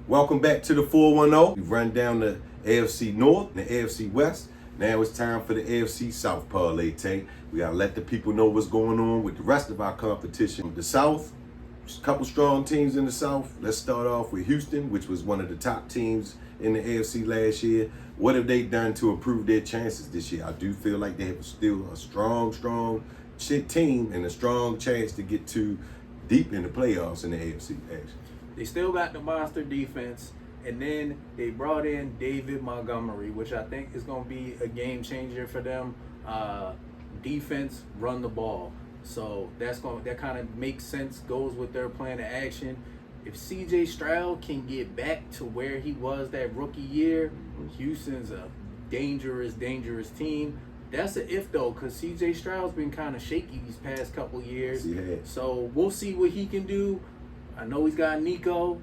Welcome back to the 410. We've run down the AFC North and the AFC West. Now it's time for the AFC South Parlay Tay. We gotta let the people know what's going on with the rest of our competition. The South, a couple strong teams in the South. Let's start off with Houston, which was one of the top teams in the AFC last year. What have they done to improve their chances this year? I do feel like they have still a strong team and a strong chance to get to deep in the playoffs in the AFC, actually. They still got the monster defense, and then they brought in David Montgomery, which I think is going to be a game changer for them. Defense, run the ball. So that kind of makes sense, goes with their plan of action. If CJ Stroud can get back to where he was that rookie year, Houston's a dangerous team. That's an if though, because CJ Stroud's been kind of shaky these past couple years. Yeah. So we'll see what he can do. I know he's got Nico.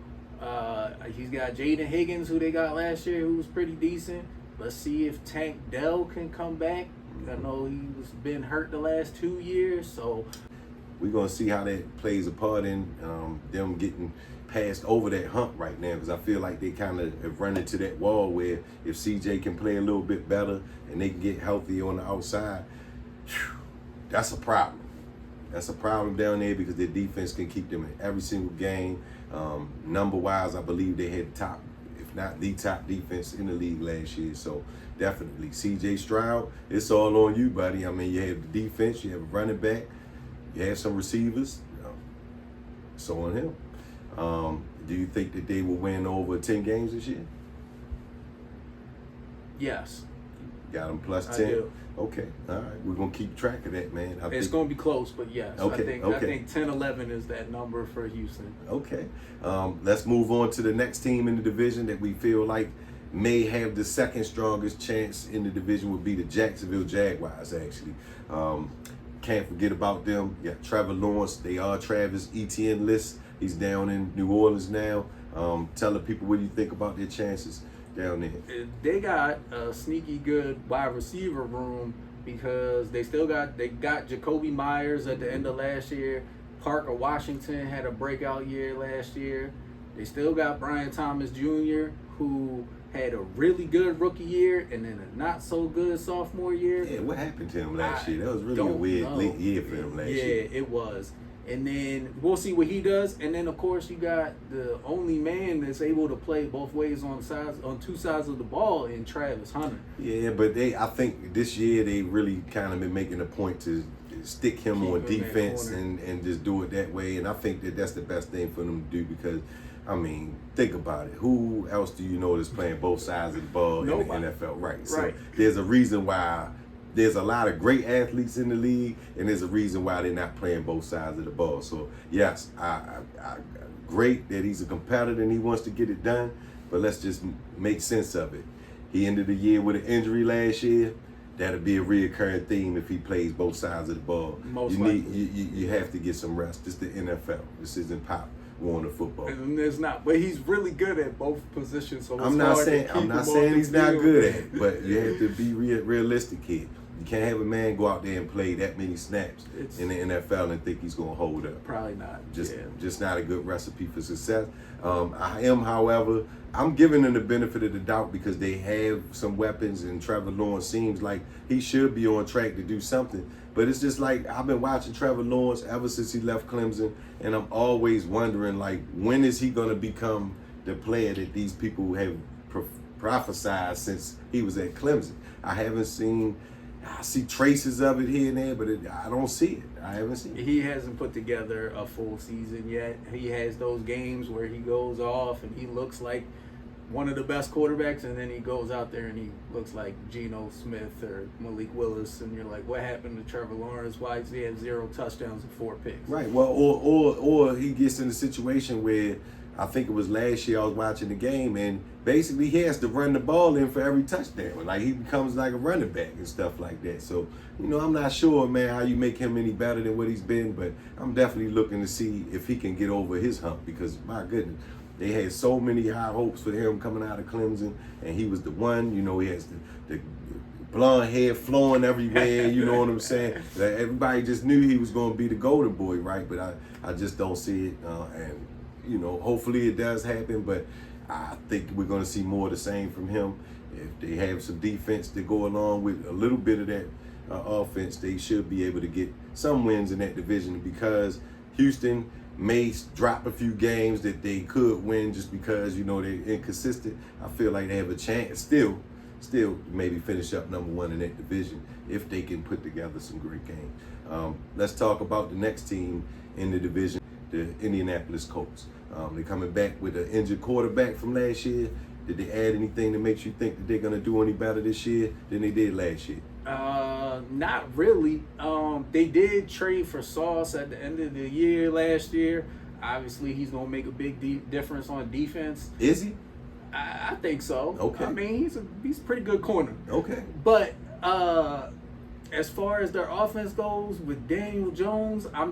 He's got Jaden Higgins, who they got last year, who was pretty decent. Let's see if Tank Dell can come back. I know he's been hurt the last 2 years, so we're going to see how that plays a part in them getting passed over that hump right now, because I feel like they kind of have run into that wall where if CJ can play a little bit better and they can get healthy on the outside, that's a problem. That's a problem down there because their defense can keep them in every single game. Number-wise, I believe they had top, if not the top defense in the league last year. So definitely, CJ Stroud, it's all on you, buddy. I mean, you have the defense, you have a running back, you have some receivers. So on him. Do you think that they will win over 10 games this year? yes. Got them plus 10? I do. Okay, all right. We're going to keep track of that, man. It's going to be close, but yes. Okay, I think 10-11 is that number for Houston. Okay. Let's move on to the next team in the division that we feel like may have the second strongest chance in the division would be the Jacksonville Jaguars, actually. Can't forget about them. You got Trevor Lawrence. They are Travis Etienne list. He's down in New Orleans now. Tell the people what you think about their chances down there. They got a sneaky good wide receiver room because they got Jacoby Myers at the end of last year. Parker Washington had a breakout year last year. They still got Brian Thomas Jr., who had a really good rookie year and then a not so good sophomore year. Yeah, what happened to him last year? That was really a weird late year for him last year. Yeah, it was. And then we'll see what he does. And then, of course, you got the only man that's able to play both ways on two sides of the ball in Travis Hunter. Yeah, but I think this year they really kind of been making a point to stick him on defense and just do it that way. And I think that that's the best thing for them to do because, I mean, think about it. Who else do you know that's playing both sides of the ball in the NFL? Right. So there's a reason why there's a lot of great athletes in the league, and there's a reason why they're not playing both sides of the ball. So, yes, I great that he's a competitor and he wants to get it done, but let's just make sense of it. He ended the year with an injury last year. That'll be a reoccurring theme if he plays both sides of the ball. You have to get some rest. This is the NFL. This isn't Pop Warner football. And there's not, but he's really good at both positions. So I'm not saying he's not good at it, but you have to be realistic here. You can't have a man go out there and play that many snaps in the NFL and think he's going to hold up. Probably not. Just not a good recipe for success. However, I'm giving them the benefit of the doubt because they have some weapons, and Trevor Lawrence seems like he should be on track to do something. But it's just like I've been watching Trevor Lawrence ever since he left Clemson, and I'm always wondering, like, when is he going to become the player that these people have prophesied since he was at Clemson? I see traces of it here and there, but I don't see it. I haven't seen it. He hasn't put together a full season yet. He has those games where he goes off and he looks like one of the best quarterbacks, and then he goes out there and he looks like Geno Smith or Malik Willis, and you're like, what happened to Trevor Lawrence? Why does he have 0 touchdowns and 4 picks? Right. Well, or he gets in a situation where I think it was last year I was watching the game, and basically he has to run the ball in for every touchdown. Like he becomes like a running back and stuff like that. So, I'm not sure, man, how you make him any better than what he's been, but I'm definitely looking to see if he can get over his hump because, my goodness, they had so many high hopes for him coming out of Clemson, and he was the one. He has the blonde hair flowing everywhere, you know what I'm saying? Everybody just knew he was going to be the golden boy, right? But I just don't see it, and hopefully it does happen, but I think we're going to see more of the same from him. If they have some defense to go along with a little bit of that offense, they should be able to get some wins in that division, because Houston may drop a few games that they could win just because, they're inconsistent. I feel like they have a chance still maybe finish up number one in that division if they can put together some great games. Let's talk about the next team in the division, the Indianapolis Colts. They're coming back with an injured quarterback from last year. Did they add anything that makes you think that they're going to do any better this year than they did last year? Not really. They did trade for Sauce at the end of the year last year. Obviously, he's going to make a big difference on defense. Is he? I think so. Okay. I mean, he's a pretty good corner. Okay. But as far as their offense goes with Daniel Jones, I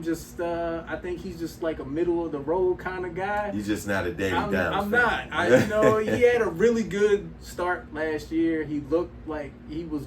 think he's just like a middle of the road kind of guy. You're just not a Danny Downs I'm fan. not. He had a really good start last year. He looked like he was,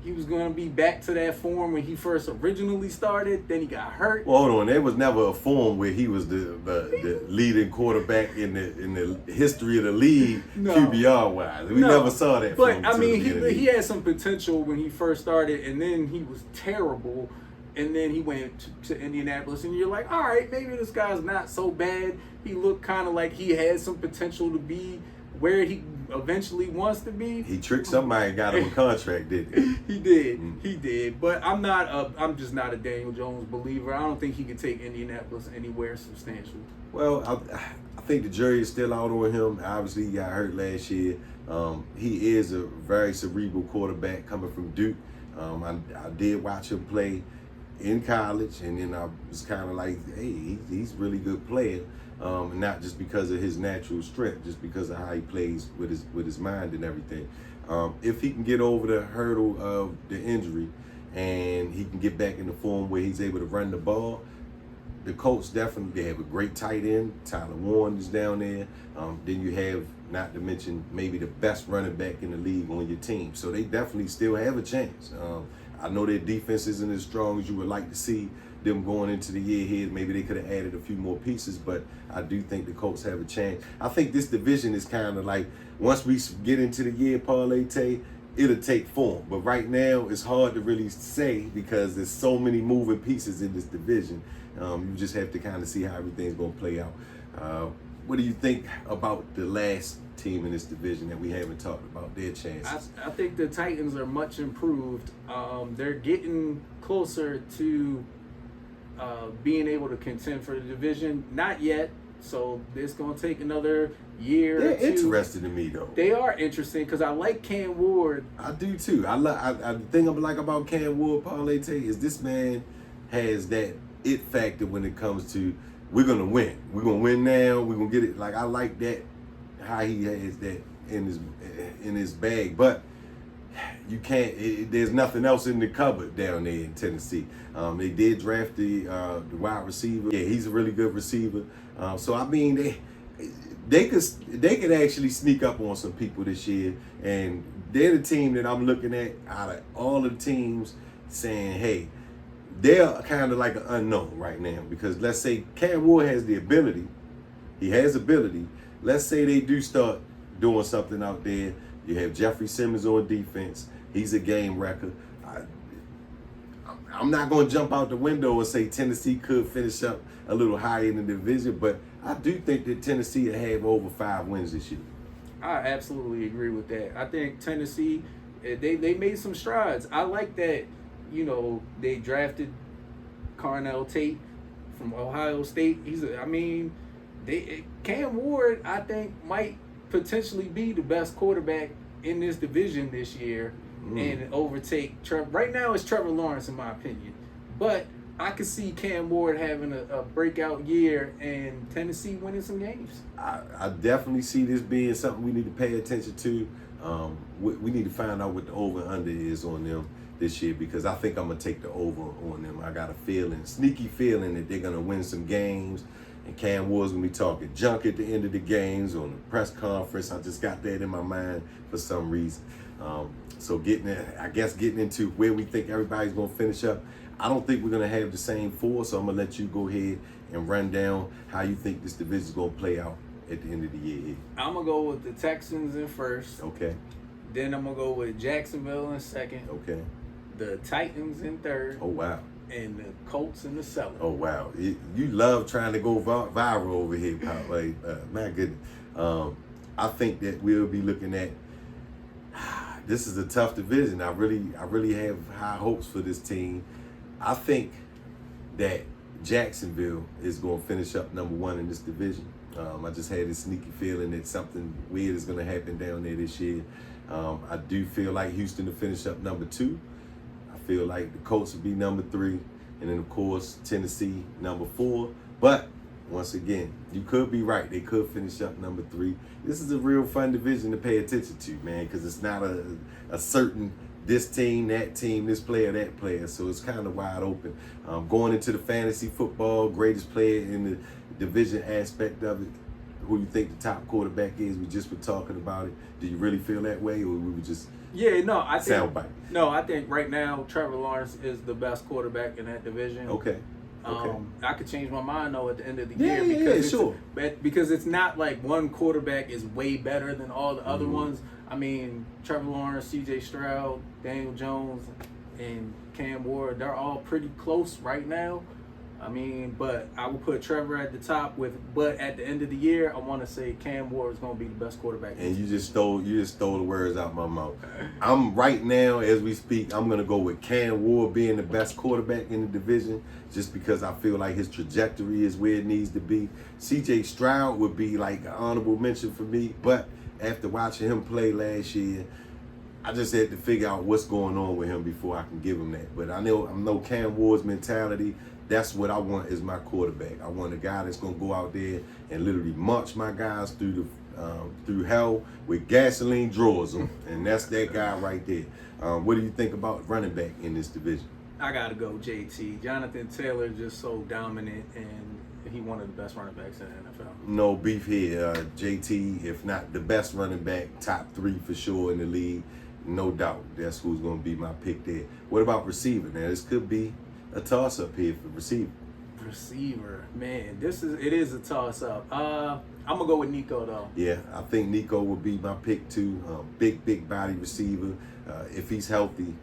he was going to be back to that form when he first originally started. Then he got hurt. Well, hold on. There was never a form where he was the leading quarterback in the history of the league, no. QBR wise. We never saw that. But I mean, he had some potential when he first started, and then he was terrible. And then he went to Indianapolis, and you're like, all right, maybe this guy's not so bad. He looked kind of like he had some potential to be where he eventually wants to be. He tricked somebody and got him a contract, didn't he? He did. But I'm just not a Daniel Jones believer. I don't think he could take Indianapolis anywhere substantial. Well, I think the jury is still out on him. Obviously, he got hurt last year. He is a very cerebral quarterback coming from Duke. I did watch him play in college, and then I was kind of like, hey, he's a really good player. Not just because of his natural strength, just because of how he plays with his mind and everything. If he can get over the hurdle of the injury and he can get back in the form where he's able to run the ball, the Colts definitely, they have a great tight end. Tyler Warren is down there. Then you have, not to mention, maybe the best running back in the league on your team. So they definitely still have a chance. I know their defense isn't as strong as you would like to see them going into the year here. Maybe they could have added a few more pieces, but I do think the Colts have a chance. I think this division is kind of like, once we get into the year, Parlay Tay, it'll take form. But right now, it's hard to really say because there's so many moving pieces in this division. You just have to kind of see how everything's going to play out. What do you think about the last team in this division that we haven't talked about, their chances? I think the Titans are much improved. They're getting closer to being able to contend for the division. Not yet, so it's going to take another year. They're or two. interesting to me, though. They are interesting because I like Cam Ward. I do too. I think I like about Cam Ward, Parlay Tay, is this man has that it factor when it comes to we're gonna win. We're gonna win now. We're gonna get it. Like, I like that, how he has that in his bag, but you can't. There's nothing else in the cupboard down there in Tennessee. They did draft the wide receiver. Yeah, he's a really good receiver. So I mean, they could actually sneak up on some people this year, and they're the team that I'm looking at out of all the teams, saying, hey, they're kind of like an unknown right now, because let's say Cam Ward has the ability. He has ability. Let's say they do start doing something out there. You have Jeffrey Simmons on defense. He's a game wrecker. I'm not going to jump out the window and say Tennessee could finish up a little higher in the division, but I do think that Tennessee will have over 5 wins this year. I absolutely agree with that. I think Tennessee, they made some strides. I like that, they drafted Carnell Tate from Ohio State. Cam Ward, I think, might potentially be the best quarterback in this division this year and overtake Trevor. Right now it's Trevor Lawrence, in my opinion, but I could see Cam Ward having a breakout year and Tennessee winning some games. I definitely see this being something we need to pay attention to. We need to find out what the over and under is on them this year, because I think I'm going to take the over on them. I got a sneaky feeling that they're going to win some games, and Cam Ward's going to be talking junk at the end of the games on the press conference. I just got that in my mind for some reason. So getting into where we think everybody's going to finish up, I don't think we're going to have the same 4, so I'm going to let you go ahead and run down how you think this division is going to play out at the end of the year here? I'm going to go with the Texans in first. Okay. Then I'm going to go with Jacksonville in second. Okay. The Titans in third. Oh, wow. And the Colts in the cellar. Oh, wow. You love trying to go viral over here, Pop. Like, my goodness. I think that we'll be looking at, this is a tough division. I really have high hopes for this team. I think that Jacksonville is going to finish up number one in this division. I just had this sneaky feeling that something weird is going to happen down there this year. I do feel like Houston to finish up number two. I feel like the Colts will be number three. And then, of course, Tennessee number four. But, once again, you could be right. They could finish up number three. This is a real fun division to pay attention to, man, because it's not a certain this team, that team, this player, that player. So it's kind of wide open. Going into the fantasy football, greatest player in the division aspect of it, who you think the top quarterback is? We just were talking about it. Do you really feel that way, or we were just I think right now Trevor Lawrence is the best quarterback in that division. Okay. I could change my mind though at the end of the year because it's not like one quarterback is way better than all the other ones. I mean, Trevor Lawrence, C.J. Stroud, Daniel Jones, and Cam Ward, they're all pretty close right now. I mean, but I would put Trevor at the top but at the end of the year, I want to say Cam Ward is going to be the best quarterback. And you just stole the words out my mouth. I'm right now, as we speak, I'm going to go with Cam Ward being the best quarterback in the division, just because I feel like his trajectory is where it needs to be. C.J. Stroud would be like an honorable mention for me, but after watching him play last year, I just had to figure out what's going on with him before I can give him that. But I know Cam Ward's mentality. That's what I want as my quarterback. I want a guy that's going to go out there and literally march my guys through hell with gasoline drawers on. And that's that guy right there. What do you think about running back in this division? I got to go JT. Jonathan Taylor just so dominant, and he one of the best running backs in the NFL. No beef here. JT, if not the best running back, top three for sure in the league. No doubt. That's who's going to be my pick there. What about receiver? Now, this could be a toss-up here for receiver, man, it is a toss-up. I'm gonna go with Nico though. Yeah, I think Nico would be my pick too. Big body receiver. If he's healthy,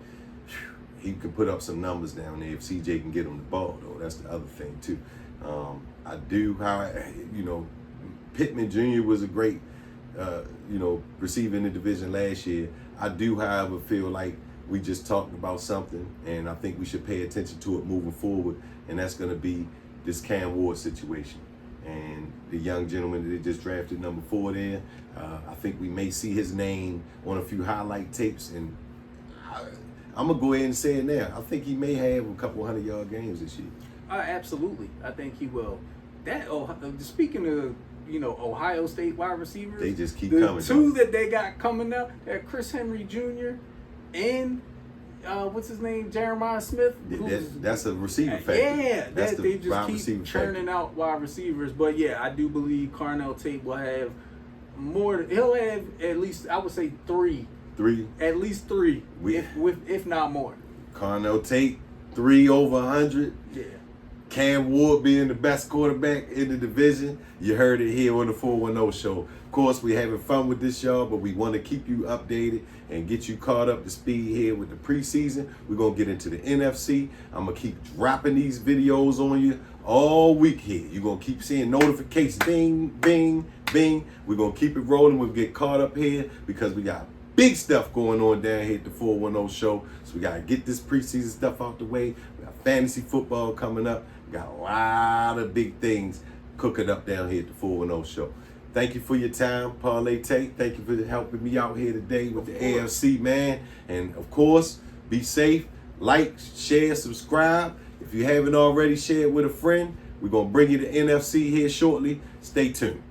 he can put up some numbers down there. If CJ can get him the ball though, that's the other thing too. Pittman Jr. was a great receiver in the division last year. I do, however, feel like we just talked about something, and I think we should pay attention to it moving forward, and that's going to be this Cam Ward situation. And the young gentleman that they just drafted, number 4 there, I think we may see his name on a few highlight tapes, and I'm going to go ahead and say it now. I think he may have a couple 100-yard games this year. Absolutely. I think he will. Speaking of Ohio State wide receivers, they just keep coming. The two that they got coming up, that Chris Henry Jr., and what's his name, Jeremiah Smith. That's a receiver factor. Yeah, they just keep churning out wide receivers. But yeah, I do believe Carnell Tate will have more. He'll have at least, I would say, three. At least three, if not more. Carnell Tate, 3 over 100. Yeah. Cam Ward being the best quarterback in the division. You heard it here on the 410 show. Of course, we're having fun with this, y'all, but we want to keep you updated and get you caught up to speed here with the preseason. We're going to get into the NFC. I'm going to keep dropping these videos on you all week here. You're going to keep seeing notifications. Bing, bing, bing. We're going to keep it rolling. We'll get caught up here because we got big stuff going on down here at the 410 show. So we got to get this preseason stuff out the way. We got fantasy football coming up. We got a lot of big things cooking up down here at the 410 show. Thank you for your time, Parlay Tay. Thank you for helping me out here today with the AFC, man. And, of course, be safe. Like, share, subscribe. If you haven't already shared with a friend, we're going to bring you the NFC here shortly. Stay tuned.